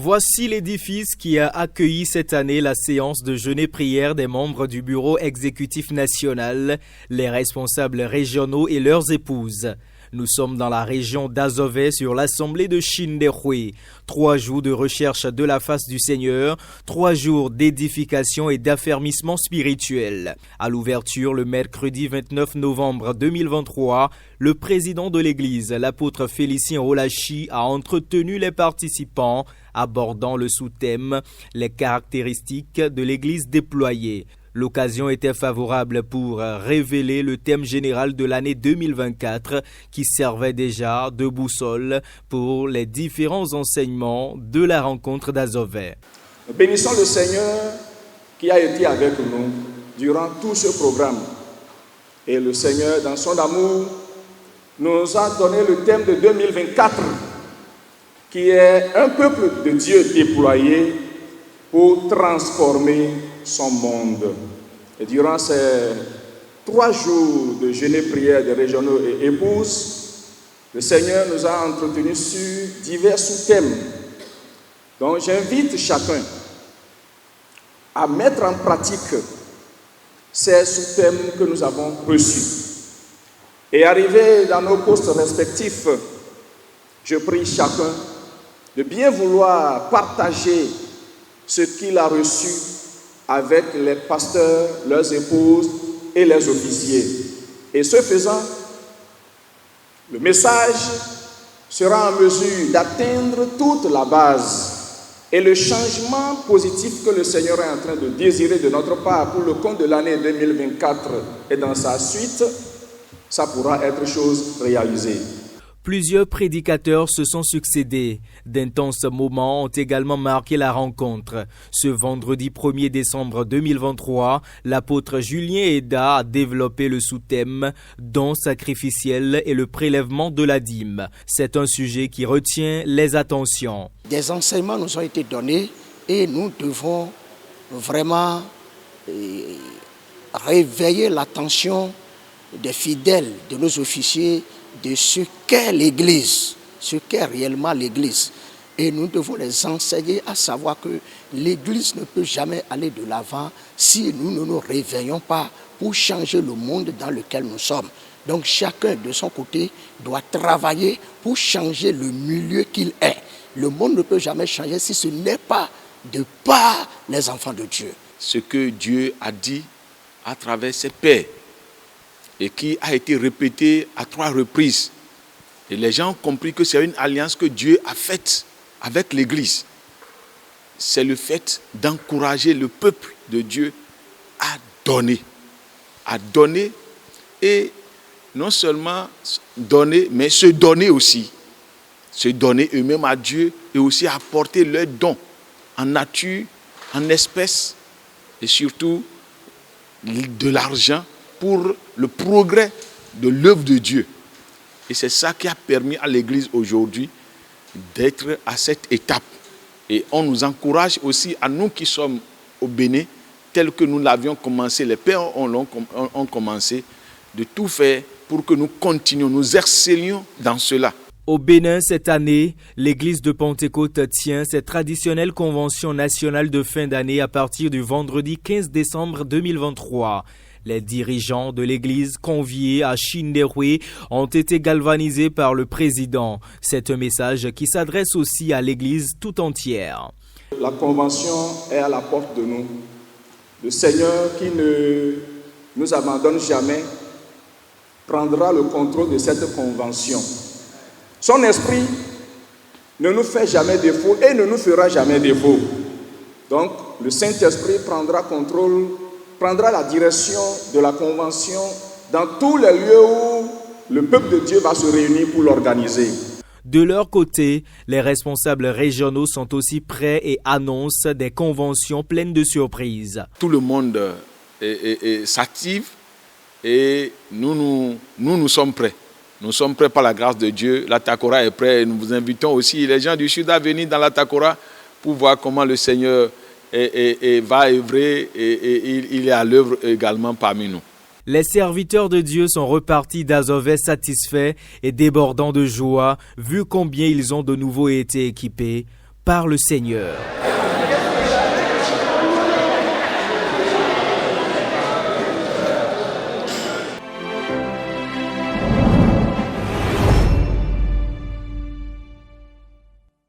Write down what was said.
Voici l'édifice qui a accueilli cette année la séance de jeûne et prière des membres du bureau exécutif national, les responsables régionaux et leurs épouses. Nous sommes dans la région d'Azové sur l'assemblée de Chinderoué. 3 jours de recherche de la face du Seigneur, 3 jours d'édification et d'affermissement spirituel. À l'ouverture, le mercredi 29 novembre 2023, le président de l'église, l'apôtre Félicien Olachi, a entretenu les participants, abordant le sous-thème « Les caractéristiques de l'église déployée ». L'occasion était favorable pour révéler le thème général de l'année 2024 qui servait déjà de boussole pour les différents enseignements de la rencontre d'Azové. Nous bénissons le Seigneur qui a été avec nous durant tout ce programme. Et le Seigneur, dans son amour, nous a donné le thème de 2024 qui est un peuple de Dieu déployé pour transformer son monde. Et durant ces 3 jours de jeûne et prière des régionaux et épouses, le Seigneur nous a entretenus sur divers sous-thèmes. Donc j'invite chacun à mettre en pratique ces sous-thèmes que nous avons reçus. Et arrivé dans nos postes respectifs, je prie chacun de bien vouloir partager ce qu'il a reçu avec les pasteurs, leurs épouses et les officiers. Et ce faisant, le message sera en mesure d'atteindre toute la base et le changement positif que le Seigneur est en train de désirer de notre part pour le compte de l'année 2024 et dans sa suite, ça pourra être chose réalisée. Plusieurs prédicateurs se sont succédés. D'intenses moments ont également marqué la rencontre. Ce vendredi 1er décembre 2023, l'apôtre Julien Eda a développé le sous-thème « Don sacrificiel et le prélèvement de la dîme ». C'est un sujet qui retient les attentions. Des enseignements nous ont été donnés et nous devons vraiment réveiller l'attention des fidèles, de nos officiers, de ce qu'est l'Église, ce qu'est réellement l'Église. Et nous devons les enseigner à savoir que l'Église ne peut jamais aller de l'avant si nous ne nous réveillons pas pour changer le monde dans lequel nous sommes. Donc chacun de son côté doit travailler pour changer le milieu qu'il est. Le monde ne peut jamais changer si ce n'est pas de par les enfants de Dieu. Ce que Dieu a dit à travers ses pères, et qui a été répété à 3 reprises. Et les gens ont compris que c'est une alliance que Dieu a faite avec l'Église. C'est le fait d'encourager le peuple de Dieu à donner. À donner et non seulement donner, mais se donner aussi. Se donner eux-mêmes à Dieu et aussi apporter leurs dons en nature, en espèces et surtout de l'argent pour le progrès de l'œuvre de Dieu. Et c'est ça qui a permis à l'Église aujourd'hui d'être à cette étape. Et on nous encourage aussi, à nous qui sommes au Bénin, tel que nous l'avions commencé, les pères ont commencé, de tout faire pour que nous continuions, nous excelions dans cela. Au Bénin, cette année, l'église de Pentecôte tient ses traditionnelles conventions nationales de fin d'année à partir du vendredi 15 décembre 2023. Les dirigeants de l'église conviés à Chinderoué ont été galvanisés par le président. C'est un message qui s'adresse aussi à l'église tout entière. La convention est à la porte de nous. Le Seigneur qui ne nous abandonne jamais prendra le contrôle de cette convention. Son esprit ne nous fait jamais défaut et ne nous fera jamais défaut. Donc, le Saint-Esprit prendra la direction de la convention dans tous les lieux où le peuple de Dieu va se réunir pour l'organiser. De leur côté, les responsables régionaux sont aussi prêts et annoncent des conventions pleines de surprises. Tout le monde s'active et nous sommes prêts. Nous sommes prêts par la grâce de Dieu. La Takora est prête et nous vous invitons aussi les gens du Sud à venir dans la Takora pour voir comment le Seigneur va œuvrer et il est à l'œuvre également parmi nous. Les serviteurs de Dieu sont repartis d'Azové satisfaits et débordants de joie, vu combien ils ont de nouveau été équipés. par le Seigneur.